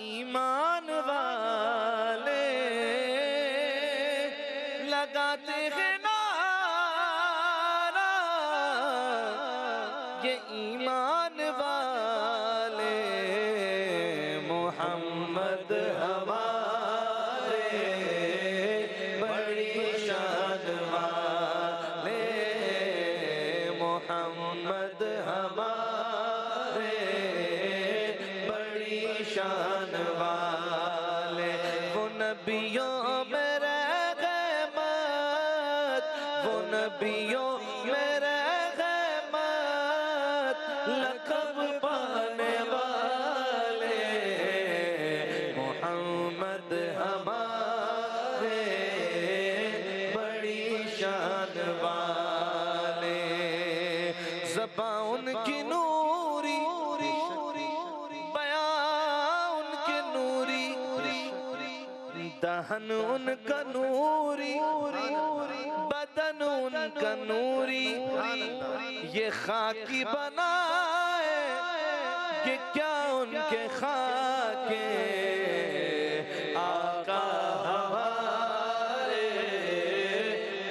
ईमान वाले लगाते हैं नारा, ये ईमान वाले मोहम्मद हमारे बड़ी शान वाले, मोहम्मद हमारे बड़ी शान वाले। वो नबियों में रहमत, वो नबियों में रहमत, लक़ब पाने वाले मोहम्मद हमारे बड़ी शान वाले। ज़बां उनकी नूरी, बयां उनके नूरी, दहन उनका नूरी, बदन उनका नूरी। ये खाकी बनाए कि क्या उनके खाके आका हमारे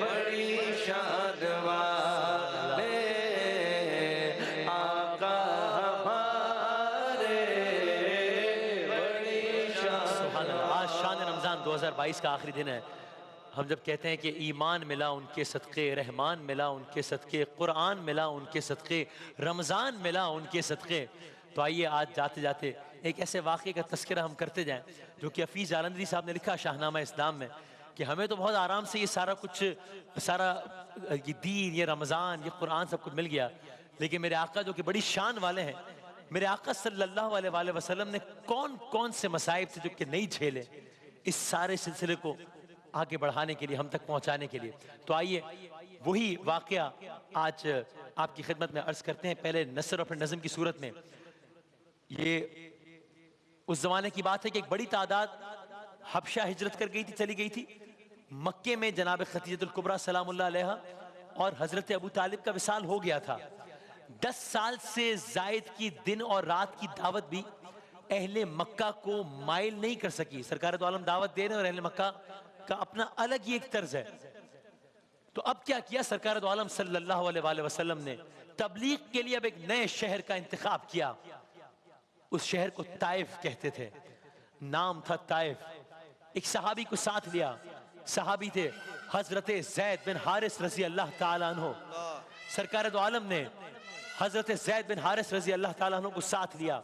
बड़ी शान वाले, आका हमारे बड़ी शान। आज शान रमज़ान 2022 का आखिरी दिन है। हम जब कहते हैं कि ईमान मिला उनके सदक़े, रहमान मिला उनके सदक़े, कुरान मिला उनके सदक़े, रमज़ान मिला उनके सदक़े, तो आइए आज जाते जाते एक ऐसे वाक़े का तज़किरा हम करते जाएं जो कि हफ़ीज़ जालंधरी साहब ने लिखा शाहनामा इस्लाम में, कि हमें तो बहुत आराम से ये सारा कुछ, सारा ये दीन, ये रमज़ान, ये कुरान सब कुछ मिल गया, लेकिन मेरे आका जो कि बड़ी शान वाले हैं, मेरे आका सल्लल्लाहु अलैहि वसल्लम ने कौन कौन से मसाइब थे जो कि नहीं झेले, इस सारे सिलसिले को आगे बढ़ाने के लिए, हम तक पहुंचाने के लिए। तो आइए वही वाकया आज आपकी खिदमत में अर्ज करते हैं। पहले नसर और फिर नज़म की सूरत में। ये उस जमाने की बात है कि एक बड़ी तादाद हबशा हिजरत कर गई थी, चली गई थी। मक्के में जनाब खदीजतुल कुबरा सलामुल्लाह अलैहा और हजरत अबू तालिब का विसाल हो गया था। 10 साल से जायद की दिन और रात की दावत भी अहले मक्का को माइल नहीं कर सकी। सरकार दो आलम दावत दे रहे हैं और अहले मक्का का अपना अलग ही एक तर्ज है। तो अब क्या किया सरकार दो आलम सल्लल्लाहु अलैहि वसल्लम ने, तबलीग के लिए अब एक नए शहर का इंतखाब किया। उस शहर को ताइफ कहते थे, नाम था ताइफ। एक सहाबी को साथ लिया, सहाबी थे हजरत ज़ैद बिन हारिस रजी अल्लाह ताला अन्हो। सरकार दो आलम ने हजरत ज़ैद बिन हारिस रजी अल्लाह ताला अन्हो को साथ लिया,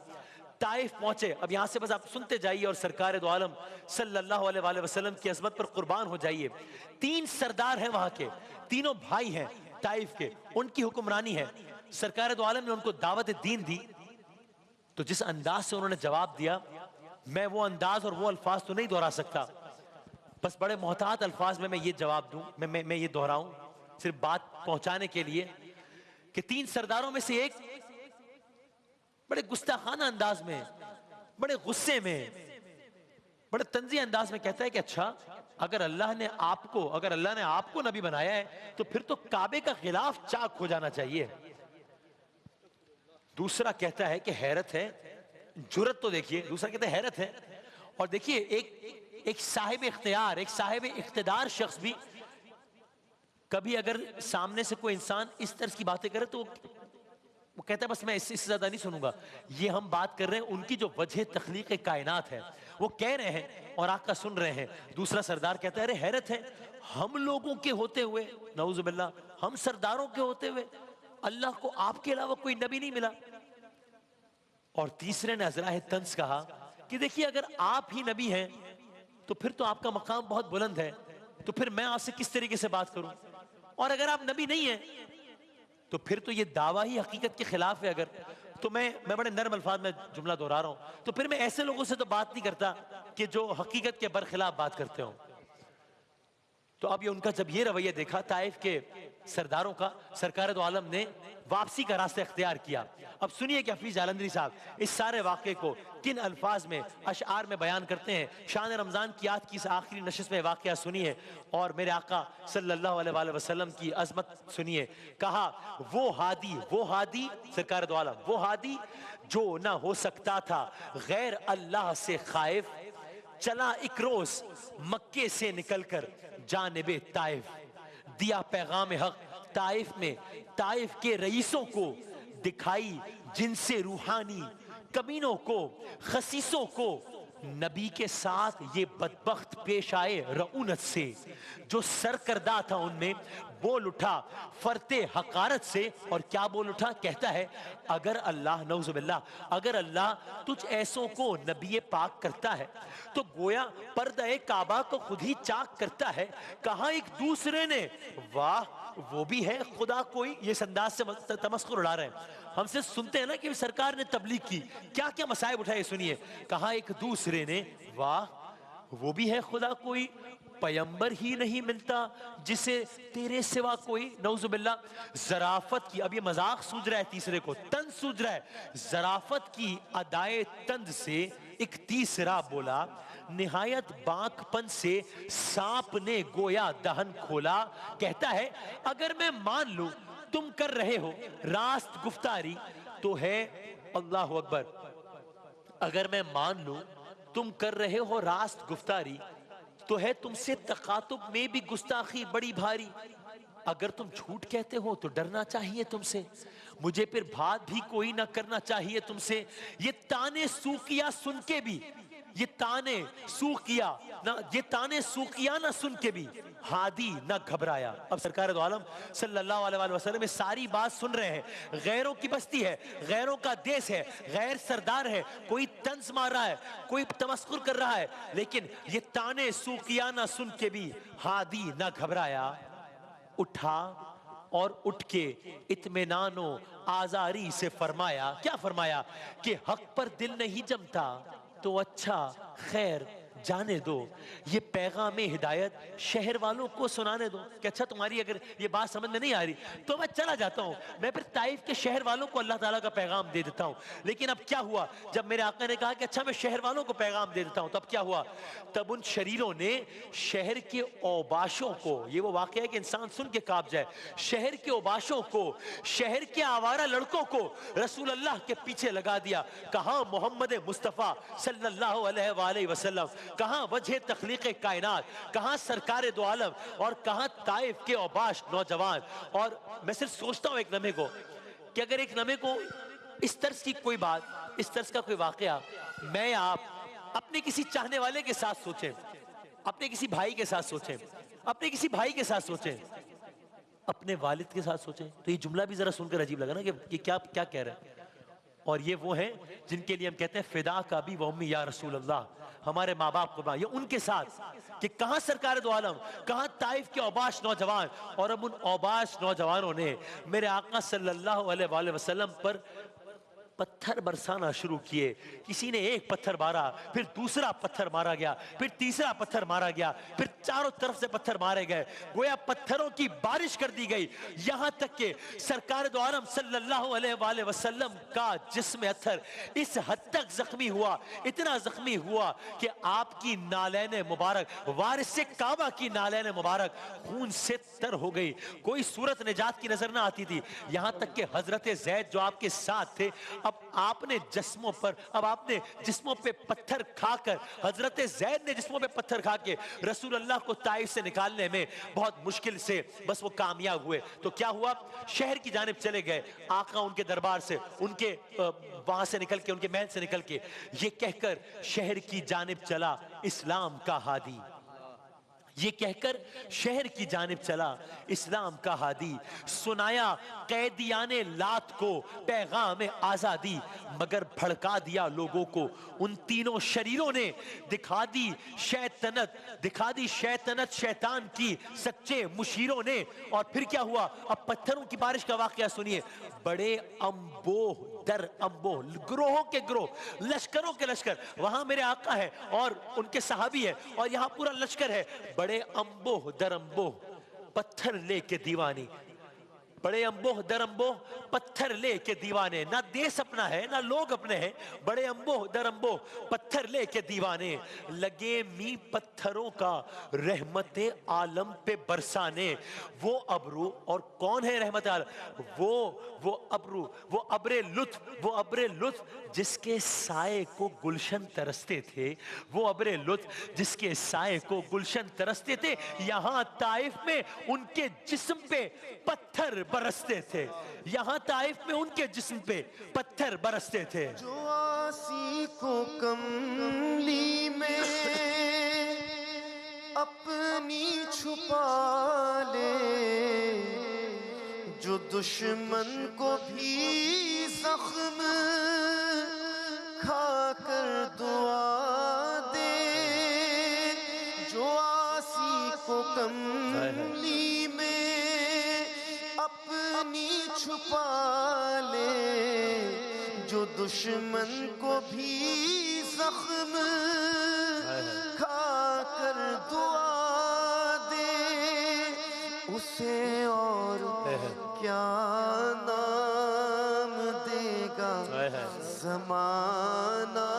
ताइफ पहुंचे। अब यहां से बस आप सुनते जाइए और सरकार दो आलम सल्लल्लाहु अलैहि वसल्लम की अज़मत पर कुर्बान हो जाइए। 3 सरदार हैं वहां के, तीनों भाई हैं ताइफ के, उनकी हुक्मरानी है। सरकार दो आलम ने उनको दावत दीन दी, तो जिस अंदाज से उन्होंने जवाब दिया, मैं वो अंदाज और वो अल्फाज तो नहीं दोहरा सकता, बस बड़े मोहतात अल्फाज में मैं ये जवाब दूं, मैं ये दोहराऊं सिर्फ बात पहुंचाने के लिए, कि 3 सरदारों में से एक बड़े गुस्ताखाना अंदाज में, बड़े गुस्से में, बड़े तंज़ी अंदाज में कहता है कि अच्छा, अगर अल्लाह ने आपको नबी बनाया है तो फिर तो काबे का खिलाफ चाक हो जाना चाहिए। दूसरा कहता है कि हैरत है, जुर्रत तो देखिए। दूसरा कहता है हैरत है। और देखिए एक साहिब इख्तियार, एक साहिब इख्तिदार शख्स भी कभी अगर सामने से कोई इंसान इस तरह की बातें करे तो वो कहता है बस मैं इससे ज्यादा नहीं सुनूंगा। ये हम बात कर रहे हैं उनकी जो वजह तख्लीक कायनात है, वो कह रहे हैं और आका सुन रहे हैं। दूसरा सरदार कहता है अरे हैरत है, हम लोगों के होते हुए, नऊज़ बिल्लाह, हम सरदारों के होते हुए अल्लाह को आपके अलावा कोई नबी नहीं मिला। और तीसरे ने अज़राए तंस कहा कि देखिए, अगर आप ही नबी हैं तो फिर तो आपका मकाम बहुत बुलंद है, तो फिर मैं आपसे किस तरीके से बात करूं, और अगर आप नबी नहीं हैं तो फिर तो ये दावा ही हकीकत के खिलाफ है। अगर तो मैं बड़े नर्म अल्फाज में जुमला दोहरा रहा हूं, तो फिर मैं ऐसे लोगों से तो बात नहीं करता कि जो हकीकत के बरखिलाफ बात करते हो। तो अब ये उनका जब ये रवैया देखा ताइफ के सरदारों का सरकार दो आलम ने वापसी का रास्ता इख्तियार किया। अब सुनिए कि हफीज जालंधरी साहब इस सारे वाक़े को किन अल्फाज में अशआर में बयान करते हैं। शान रमज़ान की आज की इस आखिरी नशिस्त में वाक़या सुनिए और मेरे आका सल्लल्लाहु अलैहि वसल्लम की अजमत सुनिए। कहा वो हादी सरकार दो आलम, वो हादी जो ना हो सकता था गैर अल्लाह से खाइफ, चला एक रोज मक्के से निकलकर जानिबे ताइफ, दिया पैगाम हक ताइफ में, ताइफ के रईसों को दिखाई जिनसे रूहानी, कमीनों को खसीसों को नबी के साथ ये बदबख्त पेश आए रऊनत से, जो सरकर्दा था उनमें बोल उठा फरते हकारत से। और क्या बोल उठा? कहता है अगर अल्लाह नौजुबिल्लाह, अगर अल्लाह तुझ ऐसों को नबी पाक करता है तो गोया पर्दा काबा को खुद ही चाक करता है। कहा एक दूसरे ने वाह वो भी है खुदा कोई, ये अंदाज से तमस्कुर उड़ा रहे हैं। हमसे सुनते हैं ना कि सरकार ने तबलीग की, क्या क्या मसाइब उठाए सुनिए। कहा एक दूसरे ने वाह वो भी है खुदा कोई, पैगंबर ही नहीं मिलता जिसे तेरे सिवा कोई। नौजुबिल्ला जराफत की, अब ये मजाक सूझ रहा है तीसरे को, तंज सूझ रहा है। जराफत की अदाए तंज से एक तीसरा बोला, निहायत बांकपन से सांप ने गोया दहन खोला। कहता है अगर मैं मान लूं तुम कर रहे हो रास्त गुफ्तारी तो है, अल्लाह अकबर, अगर मैं मान लूं तुम कर रहे हो रास्त गुफ्तारी तो है तुमसे तकातुब में भी गुस्ताखी बड़ी भारी। अगर तुम झूठ कहते हो तो डरना चाहिए तुमसे, मुझे फिर बात भी कोई ना करना चाहिए तुमसे। ये ताने सूकिया सुन के भी, ये ताने सूकिया ना, ये ताने सूकिया ना सुन के भी हादी ना घबराया। अब सरकार दो आलम सल्लल्लाहु अलैहि वसल्लम में सारी बात सुन रहे हैं। गैरों की बस्ती है, गैरों का देश है, गैर सरदार है, कोई तंज मार रहा है, कोई तमस्कुर कर रहा है, लेकिन ये ताने सूकिया ना सुन के भी हादी ना घबराया। उठा और उठ के इत्मीनानो आजारी से फरमाया, क्या फरमाया कि हक पर दिल नहीं जमता तो अच्छा खैर जाने दो, ये पैगाम हिदायत शहर वालों को सुनाने दो। कि अच्छा तुम्हारी अगर ये बात समझ में नहीं आ रही तो मैं चला जाता हूँ, मैं फिर ताइफ के शहर वालों को अल्लाह ताला का पैगाम दे देता हूँ। लेकिन अब क्या हुआ, जब मेरे आका ने कहा कि अच्छा मैं शहर वालों को पैगाम दे देता हूँ, तब क्या हुआ? तब उन शरीरों ने शहर के औबाशों को, ये वो वाक़या है कि इंसान सुन के कांप जाए, शहर के औबाशों को, शहर के आवारा लड़कों को रसूल अल्लाह के पीछे लगा दिया। कहा मोहम्मद मुस्तफ़ा सल्लल्लाहु अलैहि वसल्लम, कहां वजह तख्लीक कायनात, कहां सरकार दो आलम और कहां ताइफ के औबाश नौजवान। और मैं सिर्फ सोचता हूं एक लम्हे को कि अगर एक लम्हे को इस तरह की कोई बात, इस तरह का कोई वाकया मैं आप अपने किसी चाहने वाले के साथ सोचें, अपने किसी भाई के साथ सोचें, अपने किसी भाई के साथ सोचें, अपने वालिद के साथ सोचें, तो ये जुमला भी जरा सुनकर अजीब लगा ना कि क्या क्या कह रहे हैं। और ये वो हैं जिनके लिए हम कहते हैं फिदा का भी वम्मी या रसूल अल्लाह, हमारे माँ बाप को, ये उनके साथ कि कहां सरकार दो आलम, कहां ताइफ के औबाश नौजवान। और अब उन औबाश नौजवानों ने मेरे आका सल्लल्लाहु अलैहि वसल्लम पर पत्थर बरसाना शुरू किए। किसी ने एक पत्थर मारा, फिर दूसरा पत्थर मारा गया, फिर तीसरा पत्थर मारा गया, फिर चारों तरफ से पत्थर मारे गए, गोया पत्थरों की बारिश कर दी गई। यहां तक कि सरकार दो आलम सल्लल्लाहु अलैहि वसल्लम का जिस्म अत्थर इस हद तक जख्मी हुआ, इतना जख्मी हुआ कि आपकी नालैन मुबारक, वारिस काबा की नालैन मुबारक खून से तर हो गई, कोई सूरत निजात की नजर ना आती थी। यहां तक कि हजरत जैद जो आपके साथ थे, अब आपने जिस्मों पर, अब आपने जिस्मों पे पत्थर खाकर, हजरत जैद ने जिस्मों पे पत्थर खा के रसूल अल्लाह को ताइफ से निकालने में बहुत मुश्किल से बस वो कामयाब हुए। तो क्या हुआ, शहर की जानिब चले गए, आका उनके दरबार से, उनके वहां से निकल के, उनके महल से निकल के ये कहकर शहर की जानिब चला इस्लाम का हादी, ये कहकर शहर की जानिब चला इस्लाम का हादी। सुनाया कैदियाने लात को पैगाम आजादी, मगर भड़का दिया लोगों को उन तीनों शरीरों ने। दिखा दी शैतानत, दिखा दी शैतानत शैतान की सच्चे मुशीरों ने। और फिर क्या हुआ, अब पत्थरों की बारिश का वाकया सुनिए। बड़े अम्बोह दर अम्बोह, ग्रोहों के ग्रोह, लश्करों के लश्कर, वहां मेरे आका है और उनके सहाबी है और यहां पूरा लश्कर है। बड़े अम्बोह दर अम्बोह, पत्थर लेके दीवानी, बड़े अम्बोह दर अम्बोह पत्थर ले के दीवाने, ना देश अपना है ना लोग अपने हैं, बड़े अम्बोह दर अम्बोह पत्थर ले के दीवाने, लगे मी पत्थरों का रहमते आलम पे बरसाने। वो अबरू, और कौन है रहमत आलम? वो अबरू, वो अब्रे लुत्फ जिसके साए को गुलशन तरसते थे, वो अब्रे लुत्फ जिसके साए को गुलशन तरसते थे। यहां ताइफ में उनके जिस्म पे पत्थर बरसते थे, यहां ताइफ में उनके जिस्म पे पत्थर बरसते थे। जो आसी को कमली में अपनी छुपा ले, जो दुश्मन को भी जख्म खाकर दुआ दे, जो आसी को कमली में अपनी छुपा ले, जो दुश्मन को भी जख्म खाकर दुआ दे, उसे और क्या नाम देगा ज़माना,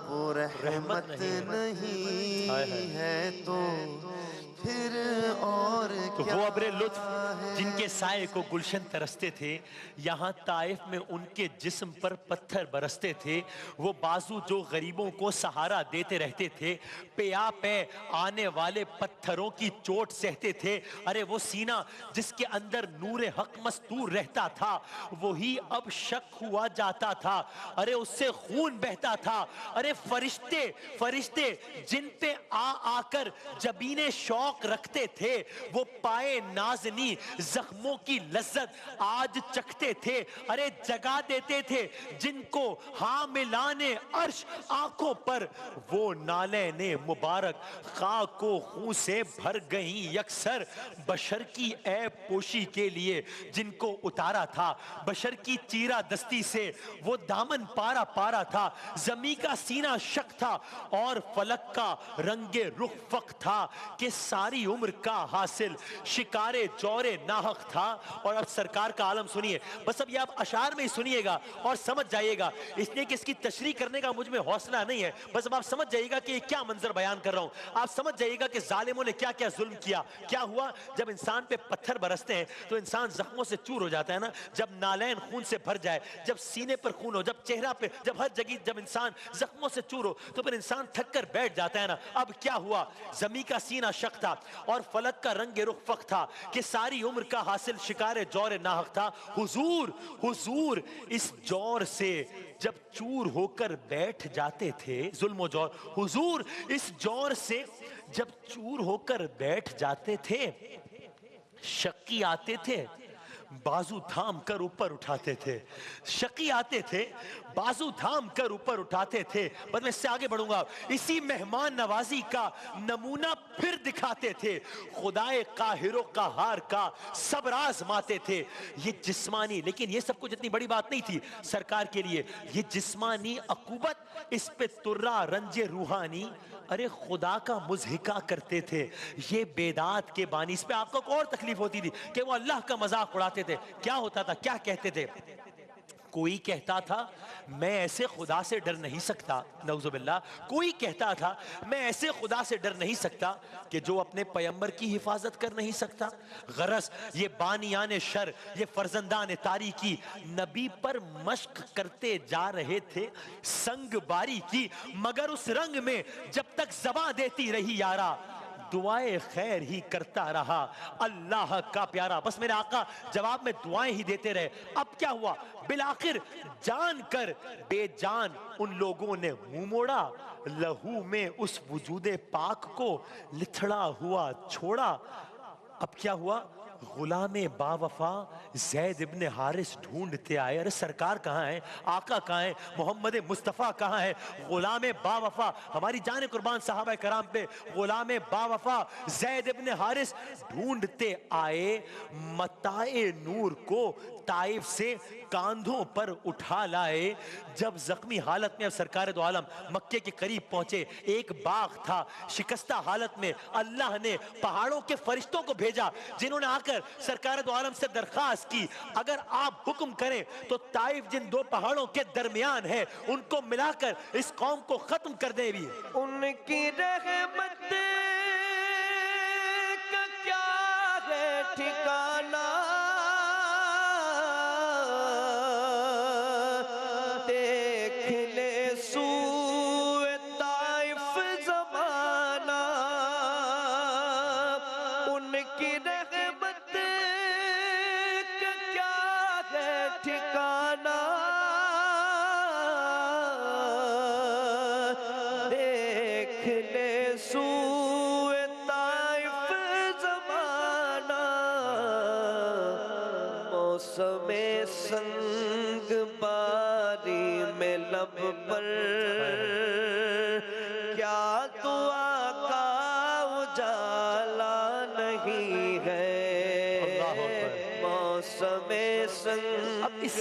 वो रहमत नहीं है तो फिर और तो क्या वो अब्रे लुत्फ है। जिनके साए को गुलशन तरसते थे, यहाँ ताइफ में उनके जिस्म पर पत्थर बरसते थे। वो बाजू जो गरीबों को सहारा देते रहते थे, पेया पे आने वाले पत्थरों की चोट सहते थे। अरे वो सीना जिसके अंदर नूरे हक मस्तूर रहता था, वही अब शक हुआ जाता था। अरे उससे खून बहता था। अरे फरिश्ते फरिश्ते जिन पे आकर जबीने शौक रखते थे, वो पाए नाजनी जख्मों की लज्जत आज चखते थे। अरे जगा देते थे जिनको हामिलाने अर्श आंखों पर, वो नाले ने मुबारक खाक को खून से भर गई यकसर। बशर की ऐब पोशी के लिए जिनको उतारा था, बशर की चीरा दस्ती से वो दामन पारा पारा था। जमी का सीना शक था और फलक का रंगे रुख फक था, कि सारी उम्र का हासिल शिकारे जौरे नाहक था। और अब सरकार का आलम सुनिए, बस अब ये आप अशार में ही सुनिएगा और समझ जाइएगा, इसलिए कि इसकी तशरीह करने का मुझ में हौसला नहीं है। बस अब आप समझ जाइएगा कि ये क्या मंजर बयान कर रहा हूं। आप समझ जाइएगा कि जालिमों ने क्या क्या जुल्म किया। क्या हुआ, जब इंसान पे पत्थर बरसते हैं तो इंसान जख्मों से चूर हो जाता है ना। जब नालैन खून से भर जाए, जब सीने पर खून हो, जब चेहरा पे, जब हर जगह जब इंसान जख्मों से चूर हो, तो फिर इंसान थक कर बैठ जाता है ना। अब क्या हुआ, जमी का सीना शक था और फलक का रंग रुख फक था, कि सारी उम्र का हासिल शिकारे जौरे नाहक था। हुजूर हुजूर इस जौर से जब चूर होकर बैठ जाते थे, जुल्म जौर, हुजूर इस जौर से जब चूर होकर बैठ जाते थे, शक्की आते थे बाजू थाम कर ऊपर उठाते थे। शकी आते थे बाजू थाम कर ऊपर उठाते थे। बस मैं इससे आगे बढ़ूंगा, इसी मेहमान नवाजी का नमूना फिर दिखाते थे। खुदाए काहिरो का हार का सब राज माते थे। ये जिस्मानी, लेकिन ये सब कुछ इतनी बड़ी बात नहीं थी सरकार के लिए। ये जिस्मानी अकूबत, इस पे तुर्रा रंजे रूहानी, अरे खुदा का मुजहिका करते थे ये बेदात के बानी। इस पे आपको और तकलीफ होती थी कि वो अल्लाह का मजाक उड़ाते थे। क्या होता था, क्या कहते थे, कोई कहता था मैं ऐसे खुदा से डर नहीं सकता, नऊजुबिल्लाह। कोई कहता था मैं ऐसे खुदा से डर नहीं सकता कि जो अपने पैगंबर की हिफाजत कर नहीं सकता। गरज ये बानियाने शर, ये फर्जंदान तारीकी नबी पर मश्क करते जा रहे थे संग बारी की, मगर उस रंग में जब तक ज़बां देती रही यारा, दुआएं खैर ही करता रहा अल्लाह का प्यारा। बस मेरे आका जवाब में दुआएं ही देते रहे। अब क्या हुआ, बिलाखिर जान कर बेजान उन लोगों ने मुंह मोड़ा, लहू में उस वजूदे पाक को लिथड़ा हुआ छोड़ा। अब क्या हुआ, गुलामे बावफा जैद इब्ने हारिस ढूंढते आए। अरे सरकार कहाँ है, आका कहाँ है, मोहम्मद मुस्तफ़ा कहाँ है। गुलामे बावफा, हमारी जान कुर्बान साहबा कराम पे गुलामे बावफा जैद इब्ने हारिस ढूंढते आए मताए नूर को ताइफ से कांधों पर उठा लाए। जब जख्मी हालत में अब सरकार दो आलम मक्के के करीब पहुंचे, एक बाग था शिकस्ता हालत में, अल्लाह ने पहाड़ों के फरिश्तों को भेजा जिन्होंने आकर सरकार दो आलम से दरखास्त की, अगर आप हुक्म करें तो ताइफ जिन दो पहाड़ों के दरमियान है उनको मिलाकर इस कौम को खत्म कर दे। भी उनकी रहमत का क्या है ठिकाना, देख ले सूए ताइफ ज़माना। उनकी रहमत का क्या है ठिकाना, देख ले सूए ताइफ ज़माना। मौसमे संग बारी में लब पर क्या दुआ का उजाला नहीं है। मौसमे संग अब इस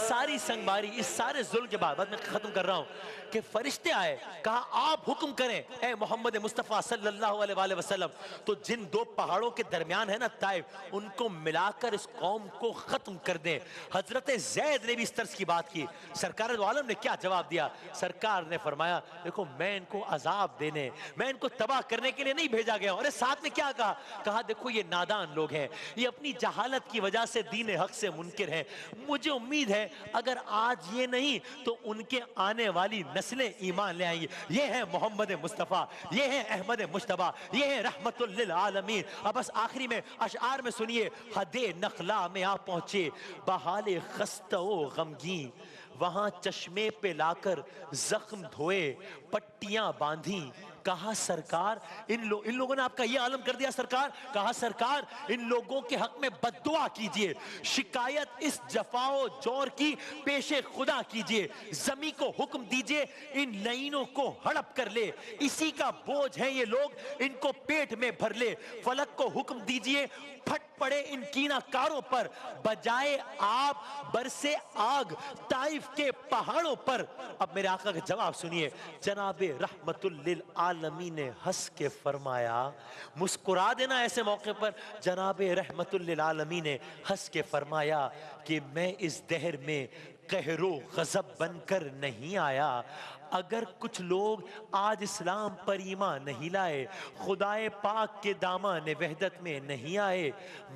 सारी संगबारी, इस सारे जुल्म के बाद मैं खत्म कर रहा हूं कि फरिश्ते आए, कहा आप हुक्म करें ए मोहम्मद मुस्तफ़ा सल्लल्लाहु अलैहि वसल्लम, तो जिन दो पहाड़ों के दरमियान है ना ताइफ, उनको मिलाकर इस कौम को खत्म कर दें। हजरत ज़ैद ने भी इस तर्ज की बात की। सरकार दो आलम ने क्या जवाब दिया? सरकार ने फरमाया देखो मैं इनको अजाब देने, मैं इनको तबाह करने के लिए नहीं भेजा गया। अरे साथ में क्या कहा? कहा देखो ये नादान लोग हैं, ये अपनी जहालत की वजह से दीन हक से मुनकिर हैं। मुझे उम्मीद है अगर आज ये नहीं तो उनके आने वाली नस्लें ईमान ले आएंगी। ये है मोहम्मद मुस्तफ़ा, ये है अहमद मुश्तबा, ये है रहमतुल लिल आलमीन। अब बस आखिरी में अशआर में सुनिए, हदे नखला में आप पहुंचे बहाले खस्तो गमगी, वहां चश्मे पे लाकर जख्म धोए पट्टियां बांधी। कहा सरकार इन लोगों ने आपका ये आलम कर दिया सरकार। कहा सरकार इन लोगों के हक में बद्दुआ कीजिए, शिकायत इस जफाओ जोर की पेशे खुदा कीजिए, जमी को हुक्म दीजिए इन लईनों को हड़प कर ले, इसी का बोझ है ये लोग, इनको पेट में भर ले। फलक को हुक्म दीजिए फट पड़े इन कीनाकारों पर, बजाए आप बरसे आग ताइफ के पहाड़ों पर। अब मेरे आका का जवाब सुनिए, जनाबे रहमतुल लिल आलमीन ने हंस के फरमाया, मुस्कुरा देना ऐसे मौके पर। जनाबे रहमतुल लिल आलमीन ने हंस के फरमाया कि मैं इस दहर में कहरो गजब बनकर नहीं आया। अगर कुछ लोग आज इस्लाम पर ईमान नहीं लाए, खुदाए पाक के दामन वहदत में नहीं आए,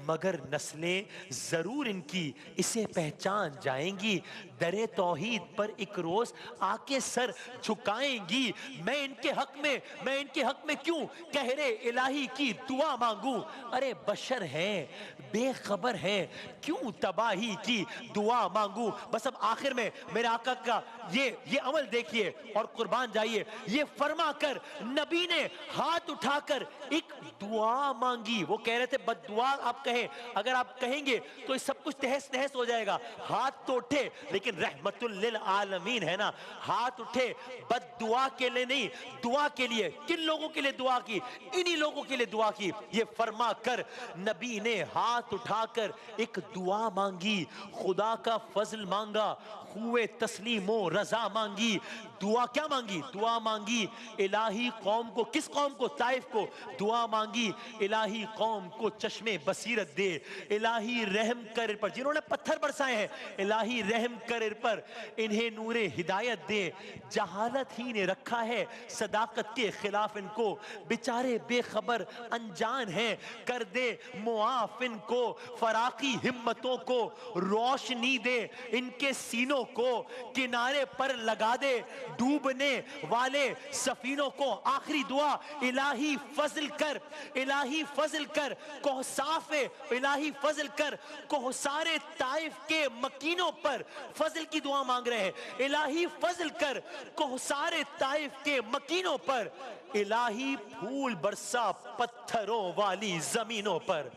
मगर नस्लें जरूर इनकी इसे पहचान जाएंगी, दरे तौहीद पर एक रोज आके सर झुकाएंगी। मैं इनके हक में क्यों कहरे इलाही की दुआ मांगू? अरे बशर हैं, बेखबर हैं, क्यों तबाही की दुआ मांगू? बस अब आखिर में मेरे आका का ये अमल देखिए और कुर्बान जाइए। ये फरमा कर नबी ने हाथ उठाकर एक दुआ मांगी। वो कह रहे थे बद्दुआ आप कहें, अगर आप कहेंगे तो ये सब कुछ तहस नहस हो जाएगा। हाथ तो उठे, लेकिन रहमतुल लिल आलमीन है ना, हाथ उठे बद्दुआ के लिए नहीं, दुआ के लिए। किन लोगों के लिए दुआ की? इन्हीं लोगों के लिए दुआ की। ये फरमा कर नबी ने हाथ उठाकर एक दुआ मांगी, खुदा का फजल मांगा, हुए तस्लीमो रजा मांगी। दुआ क्या मांगी? दुआ मांगी इलाही कौम को, किस कौम को? ताइफ को। दुआ मांगी इलाही कौम को चश्मे बसीरत दे, इलाही रहम कर पर, जिन्होंने पत्थर बरसाए हैं, इलाही रहम कर पर, इन्हें नूरे हिदायत दे। जहालत ही ने रखा है सदाकत के खिलाफ इनको, बेचारे बेखबर अनजान हैं, कर दे मुआफ इनको, फराकी हिम्मतों को रोशनी दे, इनके सीनों को किनारे पर लगा दे, डूबने वाले सफीनों को। आखिरी दुआ, इलाही फजल कर, इलाही फजल कर कोहसाफे, इलाही फजल कर कोहसारे ताइफ के मकीनों पर। फजल की दुआ मांग रहे हैं, इलाही फजल कर कोहसारे ताइफ के मकीनों पर, इलाही फूल बरसा पत्थरों वाली जमीनों पर,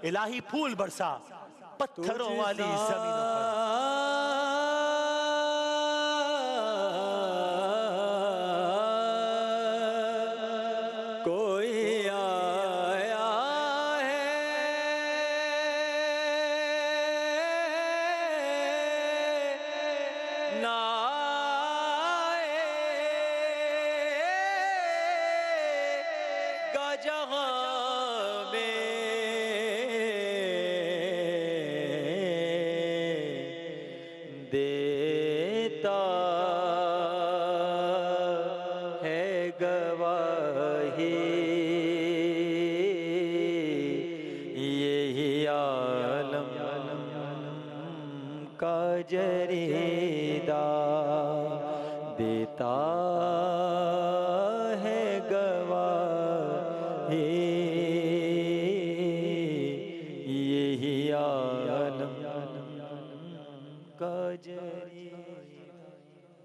इलाही फूल बरसा पत्थरों वाली जमीनों पर। नाएगा जहां में देता है गवाही यही आलम का जरीदा देता है गवाही यही आलम का जरीदा।